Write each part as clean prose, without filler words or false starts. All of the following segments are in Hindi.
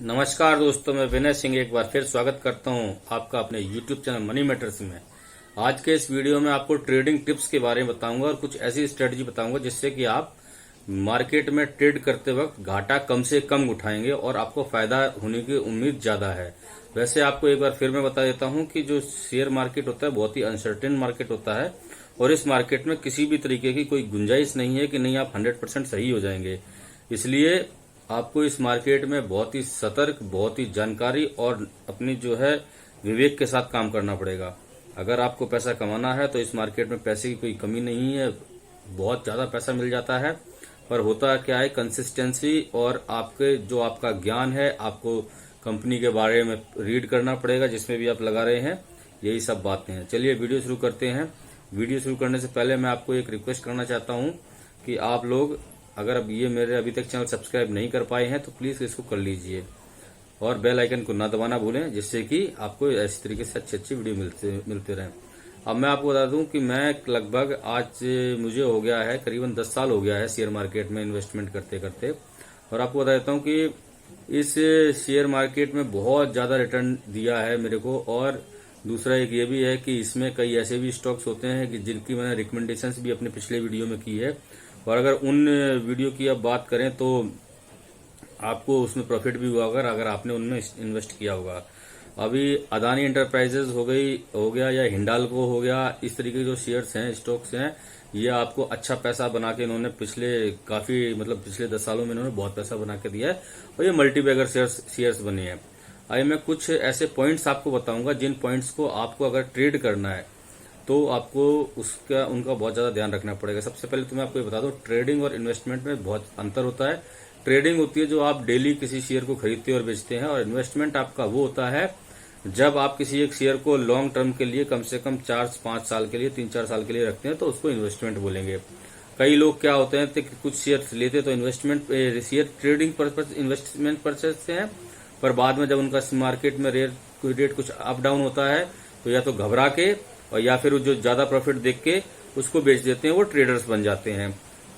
नमस्कार दोस्तों, मैं विनय सिंह एक बार फिर स्वागत करता हूं आपका अपने YouTube चैनल मनी मैटर्स में। आज के इस वीडियो में आपको ट्रेडिंग टिप्स के बारे में बताऊंगा और कुछ ऐसी स्ट्रेटजी बताऊंगा जिससे कि आप मार्केट में ट्रेड करते वक्त घाटा कम से कम उठाएंगे और आपको फायदा होने की उम्मीद ज्यादा है। वैसे आपको एक बार फिर मैं बता देता हूं कि जो शेयर मार्केट होता है बहुत ही अनसर्टेन मार्केट होता है और इस मार्केट में किसी भी तरीके की कोई गुंजाइश नहीं है कि नहीं आप 100% सही हो जाएंगे। इसलिए आपको इस मार्केट में बहुत ही सतर्क, बहुत ही जानकारी और अपनी जो है विवेक के साथ काम करना पड़ेगा। अगर आपको पैसा कमाना है तो इस मार्केट में पैसे की कोई कमी नहीं है, बहुत ज्यादा पैसा मिल जाता है। पर होता क्या है, कंसिस्टेंसी और आपके जो आपका ज्ञान है, आपको कंपनी के बारे में रीड करना पड़ेगा जिसमें भी आप लगा रहे हैं। यही सब बातें हैं। चलिए वीडियो शुरू करते हैं। वीडियो शुरू करने से पहले मैं आपको एक रिक्वेस्ट करना चाहता हूं कि आप लोग अगर अब ये मेरे अभी तक चैनल सब्सक्राइब नहीं कर पाए हैं तो प्लीज इसको कर लीजिए और बेल आइकन को ना दबाना भूलें, जिससे कि आपको इस तरीके से अच्छी वीडियो मिलते रहें। अब मैं आपको बता दूं कि मैं लगभग आज मुझे हो गया है करीबन 10 साल हो गया है शेयर मार्केट में इन्वेस्टमेंट करते करते। और आपको बता देता हूं कि इस शेयर मार्केट में बहुत ज्यादा रिटर्न दिया है मेरे को। और दूसरा एक ये भी है कि इसमें कई ऐसे भी स्टॉक्स होते हैं कि जिनकी मैंने रिकमेंडेशंस भी अपने पिछले वीडियो में की है। और अगर उन वीडियो की अब बात करें तो आपको उसमें प्रॉफिट भी हुआ होगा अगर आपने उनमें इन्वेस्ट किया होगा। अभी अदानी एंटरप्राइजेज हो गया या हिंडाल्को हो गया, इस तरीके के जो शेयर्स हैं, स्टॉक्स हैं, ये आपको अच्छा पैसा बना के इन्होंने पिछले 10 सालों में इन्होंने बहुत पैसा बना के दिया है और ये मल्टीबैगर शेयर्स बने हैं। अभी मैं कुछ ऐसे पॉइंट्स आपको बताऊंगा जिन पॉइंट्स को आपको अगर ट्रेड करना है तो आपको उनका बहुत ज्यादा ध्यान रखना पड़ेगा। सबसे पहले तो मैं आपको ये बता दूं, ट्रेडिंग और इन्वेस्टमेंट में बहुत अंतर होता है। ट्रेडिंग होती है जो आप डेली किसी शेयर को खरीदते और बेचते हैं, और इन्वेस्टमेंट आपका वो होता है जब आप किसी एक शेयर को लॉन्ग टर्म के लिए कम से कम 4-5 साल के लिए, 3-4 साल के लिए रखते हैं तो उसको इन्वेस्टमेंट बोलेंगे। कई लोग क्या होते हैं कि कुछ शेयर लेते तो share trading purpose, investment purpose से हैं, पर बाद में जब उनका मार्केट में रेट कुछ अप डाउन होता है तो या तो घबरा के और या फिर जो ज्यादा प्रॉफिट देख के उसको बेच देते हैं, वो ट्रेडर्स बन जाते हैं।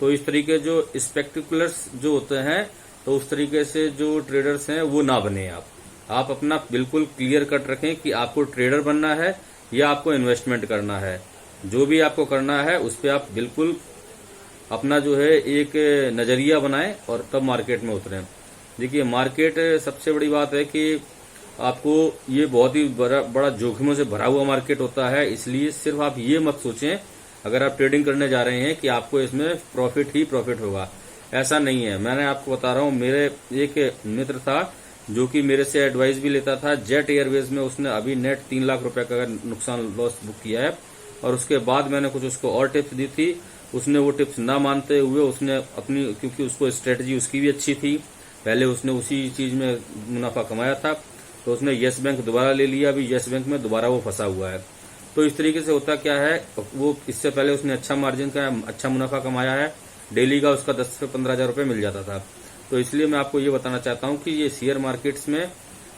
तो इस तरीके जो स्पेक्टिकुलर्स जो होते हैं, तो उस तरीके से जो ट्रेडर्स हैं वो ना बने। आप अपना बिल्कुल क्लियर कट रखें कि आपको ट्रेडर बनना है या आपको इन्वेस्टमेंट करना है। जो भी आपको करना है उस पर आप बिल्कुल अपना जो है एक नजरिया बनाएं और तब मार्केट में उतरें। देखिए, मार्केट सबसे बड़ी बात है कि आपको ये बहुत ही बड़ा जोखिमों से भरा हुआ मार्केट होता है। इसलिए सिर्फ आप ये मत सोचें अगर आप ट्रेडिंग करने जा रहे हैं कि आपको इसमें प्रॉफिट ही प्रॉफिट होगा। ऐसा नहीं है। मैंने आपको बता रहा हूँ, मेरे एक मित्र था जो कि मेरे से एडवाइस भी लेता था। जेट एयरवेज में उसने अभी नेट 3 लाख रुपए का नुकसान लॉस बुक किया है और उसके बाद मैंने कुछ उसको और टिप्स दी थी। उसने वो टिप्स ना मानते हुए उसने अपनी, क्योंकि उसको स्ट्रेटजी उसकी भी अच्छी थी, पहले उसने उसी चीज में मुनाफा कमाया था, तो उसने येस बैंक दोबारा ले लिया। अभी येस बैंक में दोबारा वो फंसा हुआ है। तो इस तरीके से होता क्या है, वो इससे पहले उसने अच्छा मार्जिन का अच्छा मुनाफा कमाया है। डेली का उसका 10 से 15 हजार रुपये मिल जाता था। तो इसलिए मैं आपको ये बताना चाहता हूँ कि ये शेयर मार्केट्स में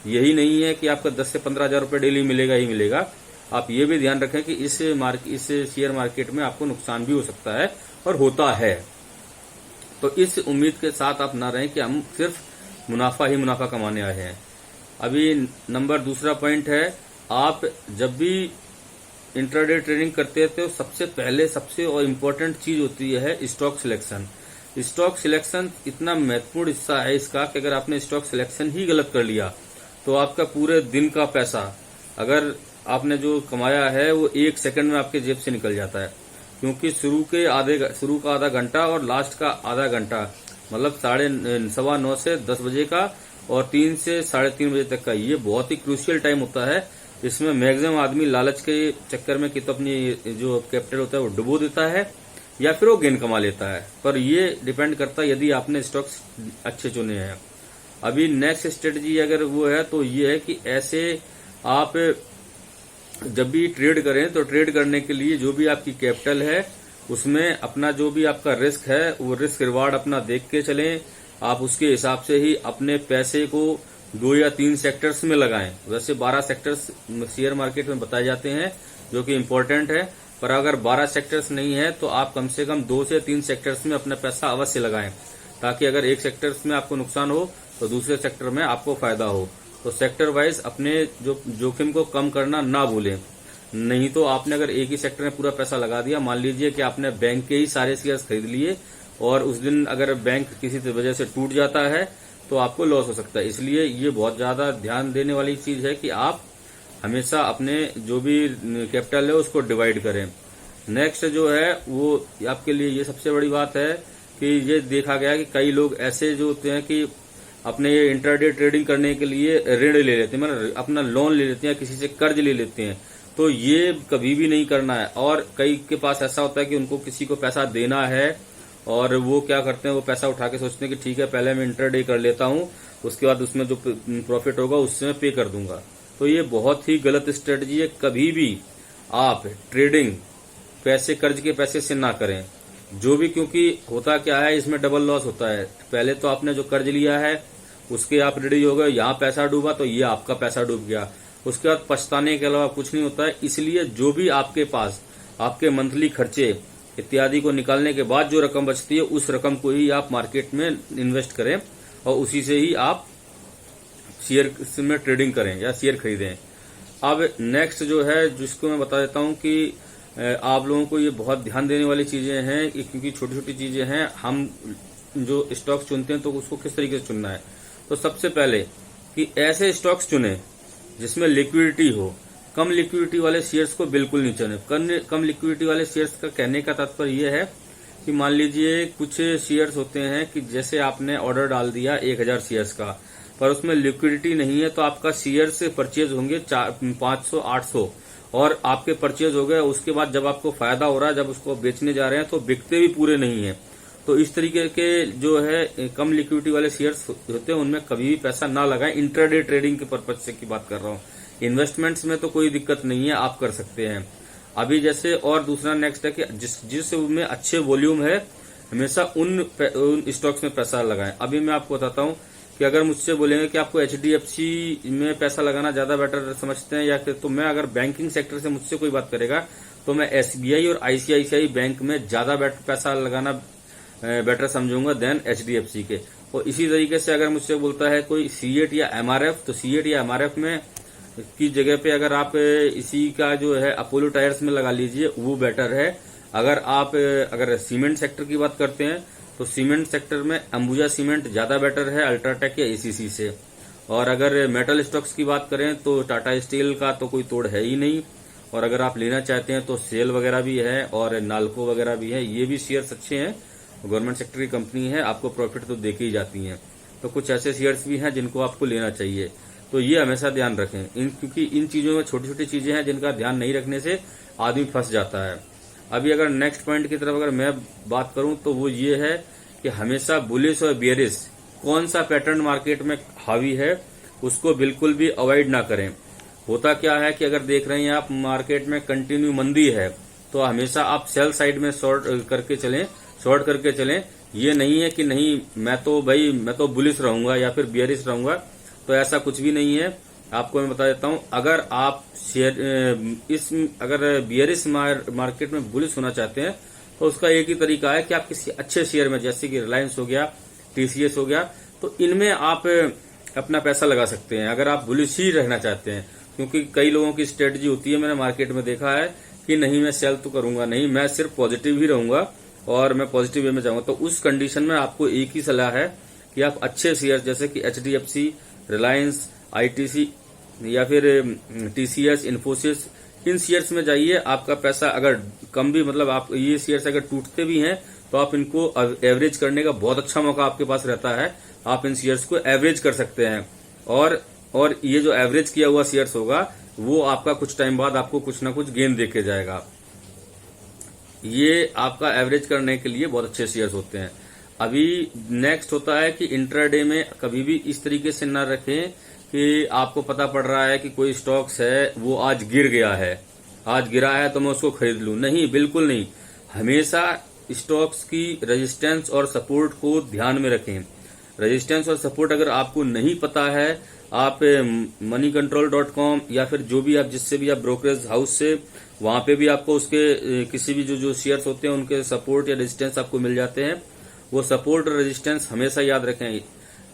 यही नहीं है कि आपका 10 से 15 हजार रुपये डेली मिलेगा ही मिलेगा। आप ये भी ध्यान रखें कि इस शेयर मार्केट में आपको नुकसान भी हो सकता है और होता है। तो इस उम्मीद के साथ आप ना रहें कि हम सिर्फ मुनाफा ही मुनाफा कमाने आए हैं। अभी दूसरा पॉइंट है, आप जब भी इंट्राडे ट्रेडिंग करते हैं तो सबसे और इम्पोर्टेंट चीज होती है स्टॉक सिलेक्शन। स्टॉक सिलेक्शन इतना महत्वपूर्ण हिस्सा है इसका कि अगर आपने स्टॉक सिलेक्शन ही गलत कर लिया तो आपका पूरे दिन का पैसा, अगर आपने जो कमाया है, वो 1 सेकंड में आपके जेब से निकल जाता है। क्योंकि शुरू का आधा घंटा और लास्ट का आधा घंटा, मतलब 9:15 से 10 बजे का और 3 से 3:30 बजे तक का, ये बहुत ही क्रूशियल टाइम होता है। इसमें मैक्सिमम आदमी लालच के चक्कर में कि तो अपनी जो कैपिटल होता है वो डुबो देता है या फिर वो गेन कमा लेता है। पर ये डिपेंड करता है यदि आपने स्टॉक्स अच्छे चुने हैं। अभी नेक्स्ट स्ट्रेटजी अगर वो है तो ये है कि ऐसे आप जब भी ट्रेड करें तो ट्रेड करने के लिए जो भी आपकी कैपिटल है उसमें अपना जो भी आपका रिस्क है वो रिस्क रिवार्ड अपना देख के चलें। आप उसके हिसाब से ही अपने पैसे को 2 या 3 सेक्टर्स में लगाएं। वैसे 12 सेक्टर्स शेयर मार्केट में बताए जाते हैं जो कि इम्पोर्टेंट है, पर अगर 12 सेक्टर्स नहीं है तो आप कम से कम 2 से 3 सेक्टर्स में अपना पैसा अवश्य लगाएं, ताकि अगर एक सेक्टर में आपको नुकसान हो तो दूसरे सेक्टर में आपको फायदा हो। तो सेक्टर वाइज अपने जो जोखिम को कम करना ना भूलें, नहीं तो आपने अगर एक ही सेक्टर में पूरा पैसा लगा दिया, मान लीजिए कि आपने बैंक के ही सारे शेयर्स खरीद लिए और उस दिन अगर बैंक किसी वजह से टूट जाता है तो आपको लॉस हो सकता है। इसलिए ये बहुत ज्यादा ध्यान देने वाली चीज है कि आप हमेशा अपने जो भी कैपिटल है उसको डिवाइड करें। नेक्स्ट जो है वो आपके लिए ये सबसे बड़ी बात है कि ये देखा गया कि कई लोग ऐसे जो होते हैं कि अपने ये इंट्राडे ट्रेडिंग करने के लिए ऋण ले लेते हैं, मतलब अपना लोन ले लेते हैं, किसी से कर्ज ले लेते हैं। तो ये कभी भी नहीं करना है। और कई के पास ऐसा होता है कि उनको किसी को पैसा देना है और वो क्या करते हैं, वो पैसा उठा के सोचते हैं कि ठीक है पहले मैं इंट्राडे कर लेता हूँ, उसके बाद उसमें जो प्रॉफिट होगा उससे मैं पे कर दूंगा। तो ये बहुत ही गलत स्ट्रेटजी है। कभी भी आप ट्रेडिंग पैसे कर्ज के पैसे से ना करें जो भी, क्योंकि होता क्या है इसमें डबल लॉस होता है। पहले तो आपने जो कर्ज लिया है उसके आप रेडी हो गए, यहाँ पैसा डूबा तो ये आपका पैसा डूब गया, उसके बाद पछताने के अलावा कुछ नहीं होता है। इसलिए जो भी आपके पास आपके मंथली खर्चे इत्यादि को निकालने के बाद जो रकम बचती है उस रकम को ही आप मार्केट में इन्वेस्ट करें और उसी से ही आप शेयर में ट्रेडिंग करें या शेयर खरीदें। अब नेक्स्ट जो है जिसको मैं बता देता हूं कि आप लोगों को ये बहुत ध्यान देने वाली चीजें हैं, क्योंकि छोटी छोटी चीजें हैं। हम जो स्टॉक्स चुनते हैं तो उसको किस तरीके से चुनना है, तो सबसे पहले कि ऐसे स्टॉक्स चुने जिसमें लिक्विडिटी हो। कम लिक्विडिटी वाले शेयर्स को बिल्कुल नहीं चुने। कम लिक्विडिटी वाले शेयर्स का कहने का तात्पर्य यह है कि मान लीजिए कुछ शेयर्स होते हैं कि जैसे आपने ऑर्डर डाल दिया 1000 शेयर्स का, पर उसमें लिक्विडिटी नहीं है तो आपका शेयर से परचेज होंगे 500-800 और आपके परचेज हो गए। उसके बाद जब आपको फायदा हो रहा है, जब उसको बेचने जा रहे हैं तो बिकते भी पूरे नहीं है। तो इस तरीके के जो है कम लिक्विडिटी वाले शेयर्स होते हैं उनमें कभी भी पैसा ना लगाएं। इंट्राडे ट्रेडिंग के पर्पज से की बात कर रहा हूँ। इन्वेस्टमेंट्स में तो कोई दिक्कत नहीं है, आप कर सकते हैं अभी जैसे। और दूसरा नेक्स्ट है कि जिस में अच्छे वॉल्यूम है हमेशा उन स्टॉक्स में पैसा लगाएं। अभी मैं आपको बताता हूँ कि अगर मुझसे बोलेंगे कि आपको HDFC में पैसा लगाना ज्यादा बेटर समझते हैं या फिर, तो मैं अगर बैंकिंग सेक्टर से मुझसे कोई बात करेगा तो मैं SBI और ICICI बैंक में ज्यादा पैसा लगाना बेटर समझूंगा देन HDFC के। और इसी तरीके से अगर मुझसे बोलता है कोई CET या MRF, तो CET या MRF में की जगह पे अगर आप इसी का जो है अपोलो टायर्स में लगा लीजिए, वो बेटर है। अगर सीमेंट सेक्टर की बात करते हैं तो सीमेंट सेक्टर में अंबुजा सीमेंट ज्यादा बेटर है अल्ट्राटेक या ACC से। और अगर मेटल स्टॉक्स की बात करें तो टाटा स्टील का तो कोई तोड़ है ही नहीं। और अगर आप लेना चाहते हैं तो सेल वगैरह भी है और नाल्को वगैरह भी है, ये भी शेयर्स अच्छे हैं, गवर्नमेंट सेक्टर की कंपनी है, आपको प्रॉफिट तो देके ही जाती हैं। तो कुछ ऐसे शेयर्स भी हैं जिनको आपको लेना चाहिए। तो ये हमेशा ध्यान रखें क्योंकि इन चीजों में छोटी छोटी चीजें हैं जिनका ध्यान नहीं रखने से आदमी फंस जाता है। अभी अगर नेक्स्ट पॉइंट की तरफ अगर मैं बात करूं तो वो ये है कि हमेशा बुलिश और बियरिश कौन सा पैटर्न मार्केट में हावी है उसको बिल्कुल भी अवॉइड ना करें। होता क्या है कि अगर देख रहे हैं आप मार्केट में कंटिन्यू मंदी है तो हमेशा आप सेल साइड में शॉर्ट करके चलें। ये नहीं है कि नहीं मैं तो बुलिश रहूंगा या फिर बियरिश रहूंगा, तो ऐसा कुछ भी नहीं है। आपको मैं बता देता हूं, अगर आप अगर बियरिश मार्केट में बुलिश होना चाहते हैं तो उसका एक ही तरीका है कि आप किसी अच्छे शेयर में, जैसे कि रिलायंस हो गया, TCS हो गया, तो इनमें आप अपना पैसा लगा सकते हैं अगर आप बुलिश ही रहना चाहते हैं। क्योंकि कई लोगों की स्ट्रेटजी होती है, मैंने मार्केट में देखा है कि नहीं मैं सेल तो करूंगा नहीं, मैं सिर्फ पॉजिटिव ही रहूंगा और मैं पॉजिटिव वे में जाऊंगा। तो उस कंडीशन में आपको एक ही सलाह है कि आप अच्छे शेयर जैसे कि HDFC, रिलायंस, ITC या फिर TCS, इन्फोसिस, इन शेयर्स में जाइए। आपका पैसा अगर कम भी, मतलब आप ये शेयर्स अगर टूटते भी हैं तो आप इनको एवरेज करने का बहुत अच्छा मौका आपके पास रहता है। आप इन शेयर्स को एवरेज कर सकते हैं और ये जो एवरेज किया हुआ शेयर्स होगा वो आपका कुछ टाइम बाद आपको कुछ ना कुछ गेन देके जाएगा। ये आपका एवरेज करने के लिए बहुत अच्छे शेयर्स होते हैं। अभी नेक्स्ट होता है कि इंट्राडे में कभी भी इस तरीके से न रखें कि आपको पता पड़ रहा है कि कोई स्टॉक्स है वो आज गिरा है तो मैं उसको खरीद लूं। नहीं, बिल्कुल नहीं। हमेशा स्टॉक्स की रेजिस्टेंस और सपोर्ट को ध्यान में रखें। रेजिस्टेंस और सपोर्ट अगर आपको नहीं पता है, आप moneycontrol.com या फिर जो भी आप जिससे भी आप ब्रोकरेज हाउस से, वहां पे भी आपको उसके किसी भी जो शेयर्स होते हैं उनके सपोर्ट या रेजिस्टेंस आपको मिल जाते हैं। वो सपोर्ट और रेजिस्टेंस हमेशा याद रखें,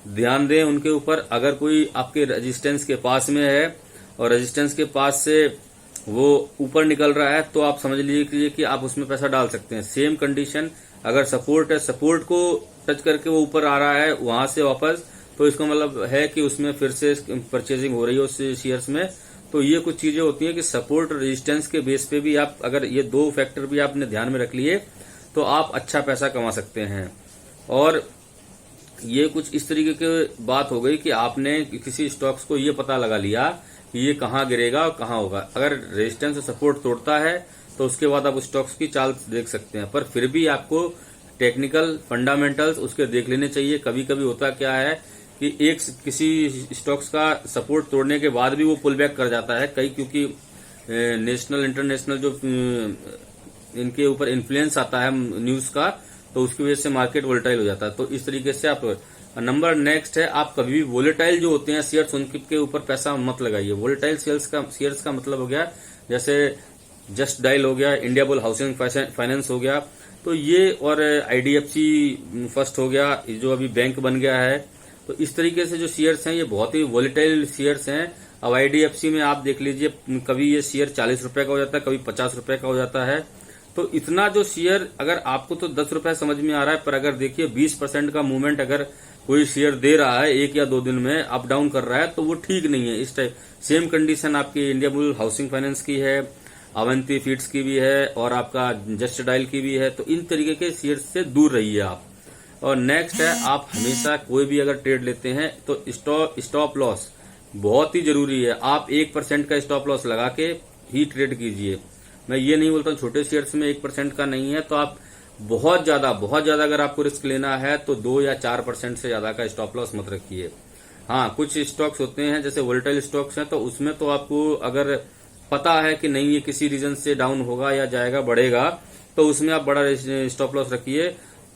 ध्यान दें उनके ऊपर। अगर कोई आपके रेजिस्टेंस के पास में है और रेजिस्टेंस के पास से वो ऊपर निकल रहा है तो आप समझ लीजिए कि आप उसमें पैसा डाल सकते हैं। सेम कंडीशन अगर सपोर्ट है, सपोर्ट को टच करके वो ऊपर आ रहा है वहां से वापस, तो इसका मतलब है कि उसमें फिर से परचेजिंग हो रही है उस शेयर्स में। तो ये कुछ चीजें होती हैं कि सपोर्ट और रेजिस्टेंस के बेस पे भी आप अगर ये दो फैक्टर भी आपने ध्यान में रख लिए तो आप अच्छा पैसा कमा सकते हैं। और ये कुछ इस तरीके की बात हो गई कि आपने किसी स्टॉक्स को ये पता लगा लिया कि ये कहाँ गिरेगा और कहाँ होगा। अगर रेजिस्टेंस और सपोर्ट तोड़ता है तो उसके बाद आप स्टॉक्स की चाल देख सकते हैं, पर फिर भी आपको टेक्निकल फंडामेंटल्स उसके देख लेने चाहिए। कभी कभी होता क्या है कि एक किसी स्टॉक्स का सपोर्ट तोड़ने के बाद भी वो पुल बैक कर जाता है, क्योंकि नेशनल इंटरनेशनल जो इनके ऊपर इन्फ्लुएंस आता है न्यूज का, तो उसकी वजह से मार्केट वोलेटाइल हो जाता है। तो इस तरीके से आप नंबर नेक्स्ट है, आप कभी भी वोलेटाइल जो होते हैं शेयर्स उनके ऊपर पैसा मत लगाइए। वोलेटाइल शेयर्स का मतलब हो गया जैसे जस्ट डायल हो गया, इंडिया बुल हाउसिंग फाइनेंस हो गया, तो ये और आईडीएफसी फर्स्ट हो गया जो अभी बैंक बन गया है। तो इस तरीके से जो शेयर्स हैं ये बहुत ही वोलेटाइल शेयर्स हैं। अब आईडीएफसी में आप देख लीजिए कभी ये शेयर 40 रुपए का हो जाता है, कभी 50 रुपए का हो जाता है। तो इतना जो शेयर, अगर आपको तो 10 रुपए समझ में आ रहा है, पर अगर देखिए 20% का मूवमेंट अगर कोई शेयर दे रहा है 1 या 2 दिन में अप डाउन कर रहा है तो वो ठीक नहीं है। इस टाइप सेम कंडीशन आपकी इंडिया बुल हाउसिंग फाइनेंस की है, अवंती फीड्स की भी है और आपका जस्ट डायल की भी है। तो इन तरीके के शेयर से दूर रहिए आप। और नेक्स्ट है, आप हमेशा कोई भी अगर ट्रेड लेते हैं तो स्टॉप लॉस बहुत ही जरूरी है। आप 1% का स्टॉप लॉस लगा के ही ट्रेड कीजिए। मैं ये नहीं बोलता हूँ छोटे शेयर्स में 1% का नहीं है, तो आप बहुत ज्यादा अगर आपको रिस्क लेना है तो 2 या 4% से ज्यादा का स्टॉप लॉस मत रखिए। हाँ, कुछ स्टॉक्स होते हैं जैसे वोलेटाइल स्टॉक्स हैं तो उसमें तो आपको अगर पता है कि नहीं ये किसी रीजन से डाउन होगा या जाएगा बढ़ेगा तो उसमें आप बड़ा स्टॉप लॉस रखिए।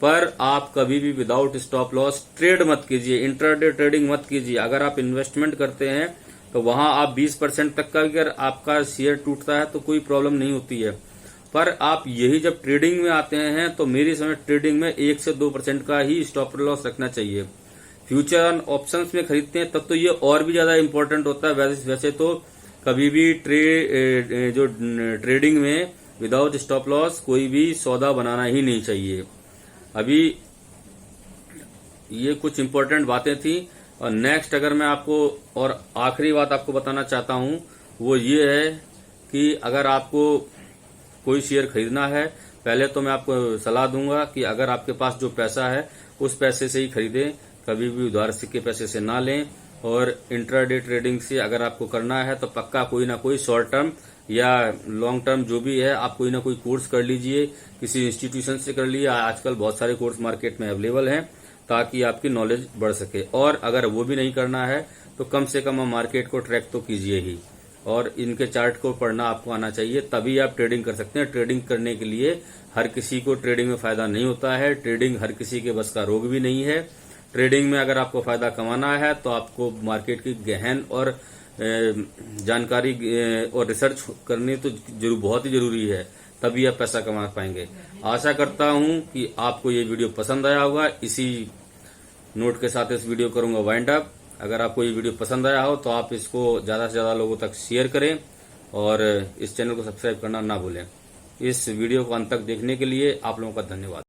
पर आप कभी भी विदाउट स्टॉप लॉस ट्रेड मत कीजिए, इंट्राडे ट्रेडिंग मत कीजिए। अगर आप इन्वेस्टमेंट करते हैं तो वहां आप 20% तक का अगर आपका शेयर टूटता है तो कोई प्रॉब्लम नहीं होती है। पर आप यही जब ट्रेडिंग में आते हैं तो मेरी समझ ट्रेडिंग में 1 से 2% का ही स्टॉप लॉस रखना चाहिए। फ्यूचर और ऑप्शंस में खरीदते हैं तब तो ये और भी ज्यादा इंपॉर्टेंट होता है। वैसे तो कभी भी जो ट्रेडिंग में विदाउट स्टॉप लॉस कोई भी सौदा बनाना ही नहीं चाहिए। अभी ये कुछ इंपॉर्टेंट बातें थी। और नेक्स्ट अगर मैं आपको और आखिरी बात आपको बताना चाहता हूं वो ये है कि अगर आपको कोई शेयर खरीदना है, पहले तो मैं आपको सलाह दूंगा कि अगर आपके पास जो पैसा है उस पैसे से ही खरीदें, कभी भी उधार के पैसे से ना लें। और इंट्राडे ट्रेडिंग से अगर आपको करना है तो पक्का कोई ना कोई शॉर्ट टर्म या लॉन्ग टर्म जो भी है आप कोई ना कोई कोर्स कर लीजिए, किसी इंस्टीट्यूशन से कर लीजिए। आजकल बहुत सारे कोर्स मार्केट में अवेलेबल हैं ताकि आपकी नॉलेज बढ़ सके। और अगर वो भी नहीं करना है तो कम से कम मार्केट को ट्रैक तो कीजिए ही, और इनके चार्ट को पढ़ना आपको आना चाहिए, तभी आप ट्रेडिंग कर सकते हैं। ट्रेडिंग करने के लिए हर किसी को ट्रेडिंग में फायदा नहीं होता है, ट्रेडिंग हर किसी के बस का रोग भी नहीं है। ट्रेडिंग में अगर आपको फायदा कमाना है तो आपको मार्केट की गहन और जानकारी और रिसर्च करनी तो बहुत ही जरूरी है, तभी आप पैसा कमा पाएंगे। आशा करता हूं कि आपको ये वीडियो पसंद आया होगा। इसी नोट के साथ इस वीडियो करूंगा वाइंड अप। अगर आपको ये वीडियो पसंद आया हो तो आप इसको ज्यादा से ज्यादा लोगों तक शेयर करें और इस चैनल को सब्सक्राइब करना ना भूलें। इस वीडियो को अंत तक देखने के लिए आप लोगों का धन्यवाद।